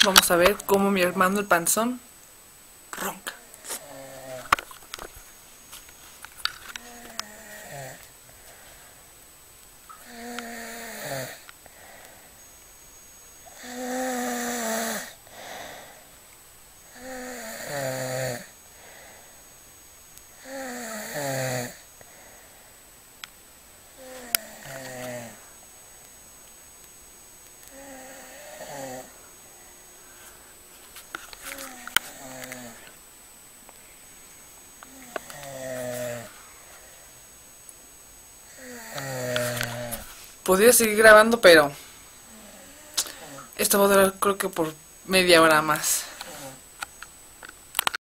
Vamos a ver cómo mi hermano el panzón ronca. Podría seguir grabando, pero esto va a durar creo que por media hora más.